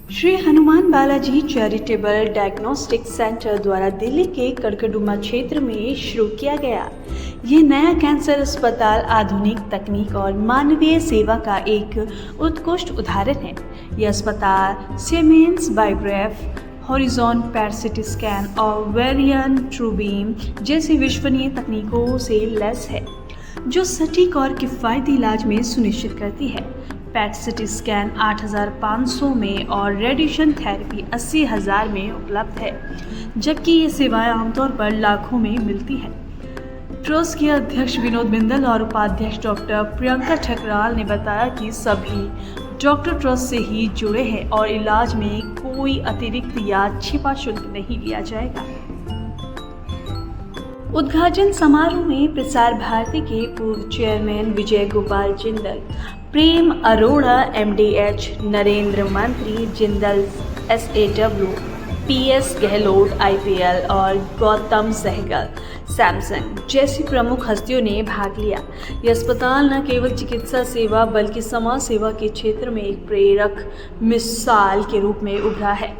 Shri Hanuman Balaji charitable diagnostic centre द्वारा दिल्ली के कड़कड़डुमा क्षेत्र में शुरू किया गया ये नया कैंसर अस्पताल आधुनिक तकनीक और मानवीय सेवा का एक उत्कृष्ट उदाहरण है। यह अस्पताल सीमेंस, बायोग्राफ, हॉरिजॉन पैर सीटी स्कैन और वेरियन ट्रूबीम जैसी विश्वसनीय तकनीकों से लैस है, जो सटीक और किफ़ायती इलाज में सुनिश्चित करती है। पैट सीटी स्कैन 8,500 में और रेडिएशन थेरेपी 80,000 में उपलब्ध है, जबकि ये सेवाएं आमतौर पर लाखों में मिलती हैं। ट्रस्ट के अध्यक्ष विनोद बिंदल और उपाध्यक्ष डॉक्टर प्रियंका ठकराल ने बताया कि सभी डॉक्टर ट्रस्ट से ही जुड़े हैं और इलाज में कोई अतिरिक्त या छिपा शुल्क नहीं लिया जाएगा। उद्घाटन समारोह में प्रसार भारती के पूर्व चेयरमैन विजय गोपाल जिंदल, प्रेम अरोड़ा MDH, नरेंद्र मंत्री Jindal SAW, PS Gehlot IPL और गौतम सहगल सैमसंग जैसी प्रमुख हस्तियों ने भाग लिया। यह अस्पताल न केवल चिकित्सा सेवा बल्कि समाज सेवा के क्षेत्र में एक प्रेरक मिसाल के रूप में उभरा है।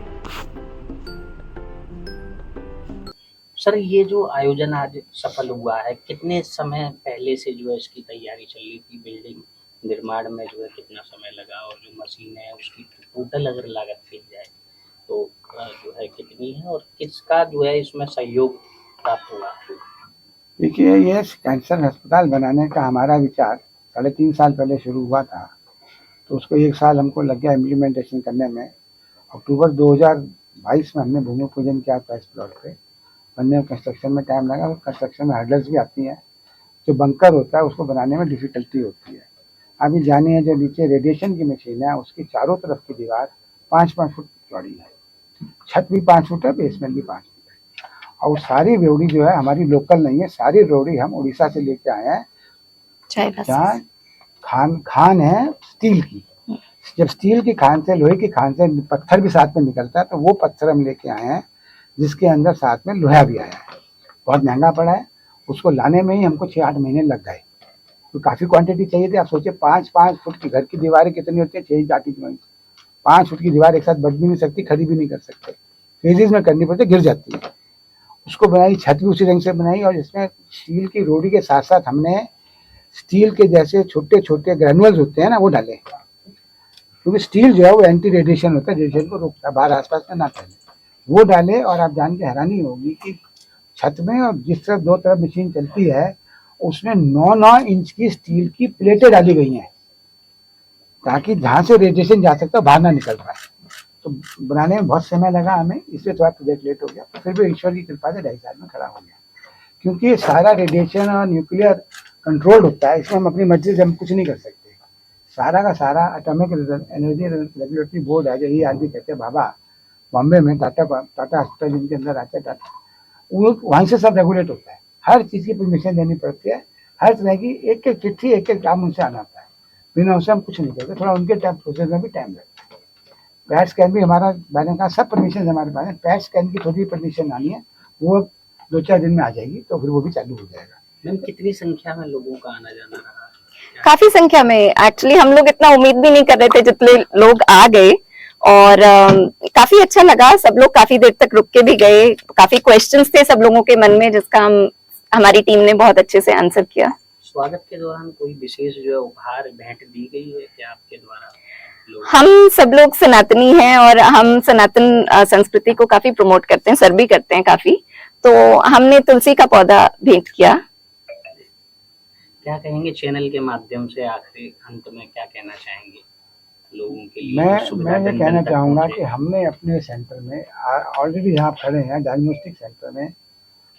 सर, ये जो आयोजन आज सफल हुआ है, कितने समय पहले से जो है इसकी तैयारी चल रही थी? बिल्डिंग निर्माण में जो है कितना समय लगा, और जो मशीन है उसकी टोटल अगर लागत की जाए तो जो है कितनी है, और किसका जो है इसमें सहयोग प्राप्त हुआ? देखिए, ये कैंसर अस्पताल बनाने का हमारा विचार 3.5 साल पहले शुरू हुआ था, तो उसको 1 साल हमको लग गया इम्प्लीमेंटेशन करने में। अक्टूबर 2022 में हमने भूमि पूजन किया था इस प्लॉट पे। बनने में कंस्ट्रक्शन में टाइम लगा, और कंस्ट्रक्शन में हर्डल्स भी आती हैं। जो बंकर होता है उसको बनाने में डिफिकल्टी होती है। अभी जानिए, जो नीचे रेडिएशन की मशीन है उसकी चारों तरफ की दीवार 5-5 फुट चौड़ी है, छत भी 5 फुट है, बेसमेंट भी 5 फुट है। और सारी रोड़ी जो है हमारी लोकल नहीं है, सारी रोड़ी हम उड़ीसा से लेके आए हैं, जहाँ खान है स्टील की। जब स्टील की खान से, लोहे की खान से पत्थर भी साथ में निकलता है, तो वो पत्थर हम लेके आए हैं, जिसके अंदर साथ में लोहा भी आया है। बहुत महंगा पड़ा है, उसको लाने में ही हमको 6-8 महीने लग गए, तो काफ़ी क्वांटिटी चाहिए थी। आप सोचिए, 5-5 फुट की घर की दीवारें कितनी होती है? 6-8 इंच। 5 फुट की दीवार एक साथ बढ़ भी नहीं सकती, खड़ी भी नहीं कर सकते, फेजेस में करनी पड़ती, गिर जाती है। उसको बनाई, छत भी उसी रंग से बनाई, और इसमें स्टील की रोडी के साथ साथ हमने स्टील के जैसे छोटे छोटे ग्रेनुअल्स होते हैं ना, वो डाले, क्योंकि स्टील जो है वो एंटी रेडिएशन होता है, रेडिएशन को रोकता है, बाहर आसपास में ना फैले, वो डाले। और आप जान के हैरानी होगी कि छत में और जिस तरफ दो तरफ मशीन चलती है उसमें 9-9 इंच की स्टील की प्लेटें डाली गई हैं, ताकि जहाँ से रेडिएशन जा सकता है बाहर ना निकल पाए। तो बनाने में बहुत समय लगा हमें, इसलिए थोड़ा प्रोजेक्ट लेट हो गया, फिर भी ईश्वर की कृपा से 2.5 साल में खड़ा हो गया। क्योंकि सारा रेडिएशन और न्यूक्लियर कंट्रोल होता है, इसमें हम अपनी मर्जी से हम कुछ नहीं कर सकते। सारा का सारा एटॉमिक एनर्जी रेगुलेटरी बोर्ड है, जो ERB कहते हैं बाबा, बॉम्बे में टाटा हॉस्पिटल जिनके अंदर आता है टाटा, वो वहीं से सब रेगुलेट होता है। हर चीज़ की परमिशन देनी पड़ती है, हर तरह की एक एक चिट्ठी, एक एक काम उनसे आना होता है, बिना उससे हम कुछ नहीं करते। थोड़ा उनके टाइम प्रोसेस में भी टाइम लगता है। पैट स्कैन भी हमारा, मैंने कहा सब परमिशन हमारे पास है। पैट स्कैन की थोड़ी परमिशन आनी है, वो 2-4 दिन में आ जाएगी, तो फिर वो भी चालू हो जाएगा। मैम, कितनी संख्या में लोगों का आना जाना रहा? काफी संख्या में। एक्चुअली हम लोग इतना उम्मीद भी नहीं कर रहे थे, जितने लोग आ गए, और काफी अच्छा लगा। सब लोग काफी देर तक रुक के भी गए। काफी क्वेश्चंस थे सब लोगों के मन में, जिसका हमारी टीम ने बहुत अच्छे से आंसर किया। स्वागत के दौरान कोई विशेष जो है उपहार भेंट दी गई है क्या आपके द्वारा? हम सब लोग सनातनी हैं और हम सनातन संस्कृति को काफी प्रमोट करते हैं, सर्व भी करते हैं काफी, तो हमने तुलसी का पौधा भेंट किया। क्या कहेंगे चैनल के माध्यम से, आखिरी अंत में क्या कहना चाहेंगे लोगों के लिए? मैं ये कहना चाहूँगा कि हमने अपने सेंटर में ऑलरेडी यहाँ खड़े हैं, डायग्नोस्टिक सेंटर में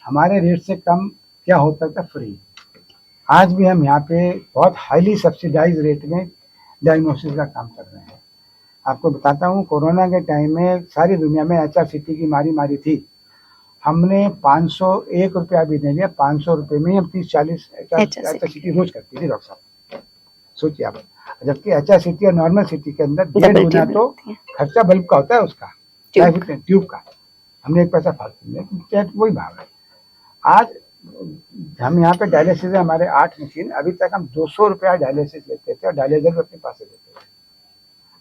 हमारे रेट से कम क्या हो सकता है, फ्री। आज भी हम यहाँ पे बहुत हाईली सब्सिडाइज रेट में डायग्नोसिस का काम कर रहे हैं। आपको बताता हूँ, कोरोना के टाइम में सारी दुनिया में HRCT की मारी थी। हमने 501 रुपया भी नहीं लिया, 500 रुपये में हम 30-40 HRCT रोज करती थी डॉक्टर साहब, सोचिए आप। जबकि HRCT और नॉर्मल सिटी के अंदर 1.5 गुना तो खर्चा बल्ब का होता है, उसका ट्यूब का। हमने 1 पैसा फालतू में, वही भाव है। आज हम यहाँ पे डायलिसिस है, हमारे 8 मशीन, अभी तक हम 200 रुपया डायलिसिस लेते थे और डायलिसिस अपने पास से लेते थे।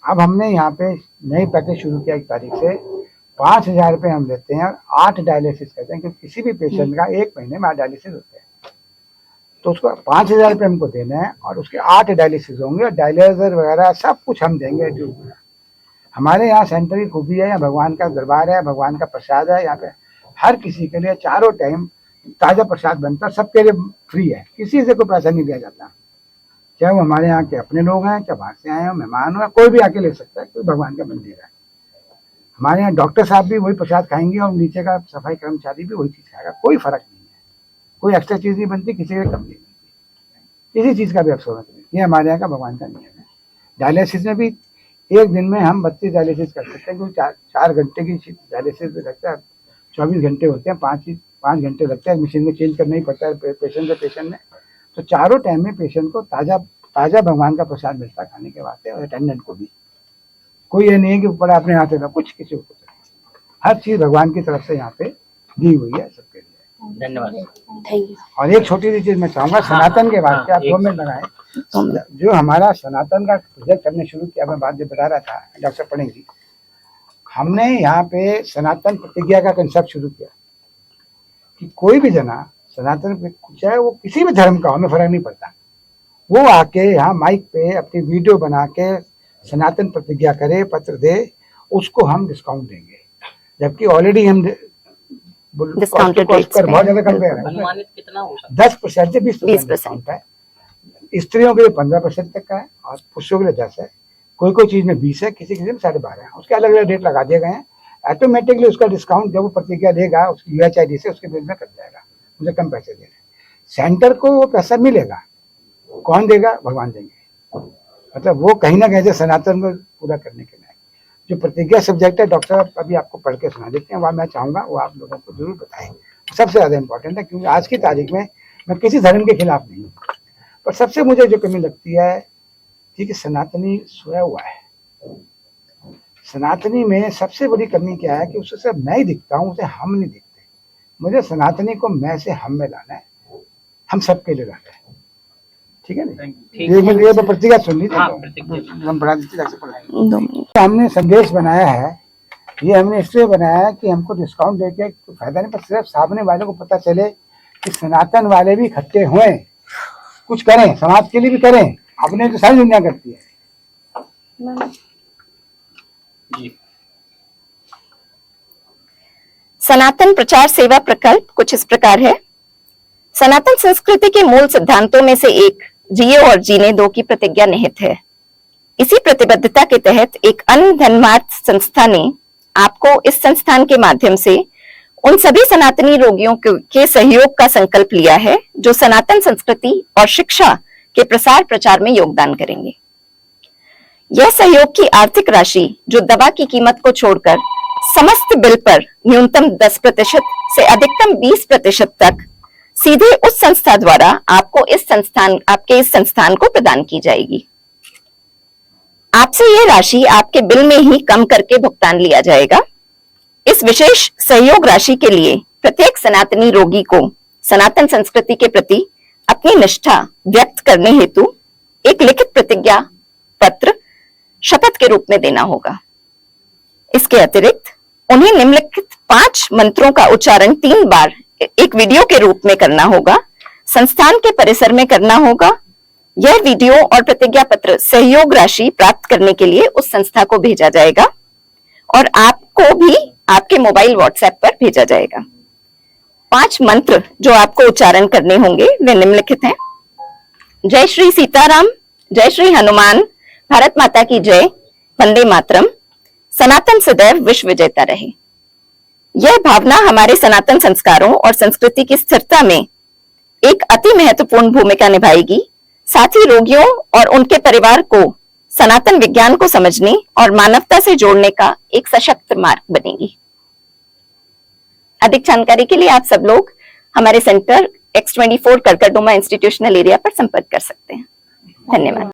अब हमने यहाँ पे नई पैकेज शुरू किया 1 तारीख से। 5,000 रुपये हम लेते हैं और 8 डायलिसिस करते हैं, क्योंकि किसी भी पेशेंट का 1 महीने में 8 डायलिसिस होते हैं। तो उसको 5,000 रुपये हमको देना है और उसके 8 डायलिसिस होंगे और डायलिसिस वगैरह सब कुछ हम देंगे। जो हमारे यहाँ सेंटर की खूबी है, यहाँ भगवान का दरबार है, भगवान का प्रसाद है। यहाँ पे हर किसी के लिए चारों टाइम ताज़ा प्रसाद बनता है, सबके लिए फ्री है, किसी से कोई पैसा नहीं लिया जाता। चाहे वो हमारे यहाँ के अपने लोग हैं, चाहे बाहर से आए हो, मेहमान हो, कोई भी आके ले सकता है, कोई भगवान का मंदिर है। हमारे यहाँ डॉक्टर साहब भी वही प्रसाद खाएंगे और नीचे का सफाई कर्मचारी भी वही चीज़ खाएगा। कोई फर्क नहीं है, कोई एक्स्ट्रा चीज़ नहीं बनती, किसी से कम नहीं बनती, किसी चीज़ का भी अफसोस नहीं। ये हमारे यहाँ का भगवान का नियम है। डायलिसिस में भी एक दिन में हम 32 डायलिसिस कर सकते हैं, क्योंकि 4 घंटे की डायलिसिस लगता है, 24 घंटे होते हैं, 5 घंटे लगता है, मशीन में चेंज करना ही पड़ता है पेशेंट से पेशेंट में। तो चारों टाइम में पेशेंट को ताज़ा भगवान का प्रसाद मिलता है खाने के वास्ते, और अटेंडेंट को भी। कोई ये नहीं है कि ऊपर अपने हाथ में कुछ किसी को, हर चीज़ भगवान की तरफ से यहाँ पे दी हुई है सबके लिए। धन्यवाद। Thank you. और एक छोटी सी चीज़ मैं चाहूँगा सनातन के वास्ते, आप 2 मिनट लगाएं। जो हमारा सनातन का प्रोजेक्ट हमने शुरू किया, मैं बात जो बता रहा था डॉक्टर पढ़ेंगी, हमने यहाँ पे सनातन प्रतिज्ञा का कंसेप्ट शुरू किया कि कोई भी जना सनातन, चाहे वो किसी भी धर्म का हो, हमें फर्क नहीं पड़ता, वो आके यहाँ माइक पे अपनी वीडियो बना के सनातन प्रतिज्ञा करे, पत्र दे, उसको हम डिस्काउंट देंगे। जबकि ऑलरेडी हम डिस्काउंटेड रेट्स बहुत ज्यादा कंपेयर है, अनुमानित कितना हो सकता 10% से 20% डिस्काउंट है। स्त्रियों के लिए 15% तक का है और पुरुषों के लिए 10 है। कोई चीज में 20 है, किसी में 12.5 है। उसके अलग अलग रेट लगा दिए गए हैं। ऑटोमेटिकली उसका डिस्काउंट जब वो प्रतिज्ञा देगा उसकी UHID से उसके बिल में कट जाएगा, मुझे कम पैसे देने। सेंटर को वो पैसा मिलेगा, कौन देगा? भगवान देंगे। मतलब वो कहीं ना कहीं से सनातन को पूरा करने के लिए जो प्रतिज्ञा सब्जेक्ट है, डॉक्टर अभी आपको पढ़ के सुना देते हैं, वह मैं चाहूँगा वो आप लोगों को जरूर बताएं। सबसे ज़्यादा इम्पोर्टेंट है, क्योंकि आज की तारीख में मैं किसी धर्म के खिलाफ नहीं हूँ, पर सबसे मुझे जो कमी लगती है कि सनातनी सोया हुआ है। सनातनी में सबसे बड़ी कमी क्या है कि उससे सिर्फ मैं ही दिखता हूँ, उसे हम नहीं दिखते। मुझे सनातनी को मैं से हम में लाना है, हम सबके लिए लाना है। ठीक है ना? ये प्रतिज्ञा सुन लीजिए, हम बढ़ा दीजिए। हमने संदेश बनाया है, ये हमने इसलिए बनाया है कि हमको डिस्काउंट देके कोई फायदा नहीं, पर सिर्फ सामने वालों को पता चले कि सनातन वाले भी इकट्ठे हुए, कुछ करें, समाज के लिए भी करें। अपने तो सारी दुनिया करती है। सनातन प्रचार सेवा प्रकल्प कुछ इस प्रकार है। सनातन संस्कृति के मूल सिद्धांतों में से एक जियो और जीने दो की प्रतिज्ञा निहित है। इसी प्रतिबद्धता के तहत एक अन्य धर्मार्थ संस्था ने आपको इस संस्थान के माध्यम से उन सभी सनातनी रोगियों के सहयोग का संकल्प लिया है जो सनातन संस्कृति और शिक्षा के प्रसार प्रचार में योगदान करेंगे। यह सहयोग की आर्थिक राशि, जो दवा की कीमत को छोड़कर समस्त बिल पर न्यूनतम 10% से अधिकतम 20% तक सीधे उस संस्था द्वारा आपके इस संस्थान को प्रदान की जाएगी। आपसे यह राशि आपके बिल में ही कम करके भुगतान लिया जाएगा। इस विशेष सहयोग राशि के लिए प्रत्येक सनातनी रोगी को सनातन संस्कृति के प्रति अपनी निष्ठा व्यक्त करने हेतु एक लिखित प्रतिज्ञा पत्र शपथ के रूप में देना होगा। इसके अतिरिक्त उन्हें निम्नलिखित 5 मंत्रों का उच्चारण 3 बार एक वीडियो के रूप में करना होगा, संस्थान के परिसर में करना होगा। यह वीडियो और प्रतिज्ञा पत्र सहयोग राशि प्राप्त करने के लिए उस संस्था को भेजा जाएगा और आपको भी आपके मोबाइल WhatsApp पर भेजा जाएगा। 5 मंत्र जो आपको उच्चारण करने होंगे वे निम्नलिखित हैं। जय श्री सीताराम, जय श्री हनुमान, भारत माता की जय, वंदे मातरम, सनातन सदैव विश्व विजेता रहे। यह भावना हमारे सनातन संस्कारों और संस्कृति की स्थिरता में एक अति महत्वपूर्ण भूमिका निभाएगी। साथ ही रोगियों और उनके परिवार को सनातन विज्ञान को समझने और मानवता से जोड़ने का एक सशक्त मार्ग बनेगी। अधिक जानकारी के लिए आप सब लोग हमारे सेंटर X24 करकरडुमा इंस्टीट्यूशनल एरिया पर संपर्क कर सकते हैं। धन्यवाद।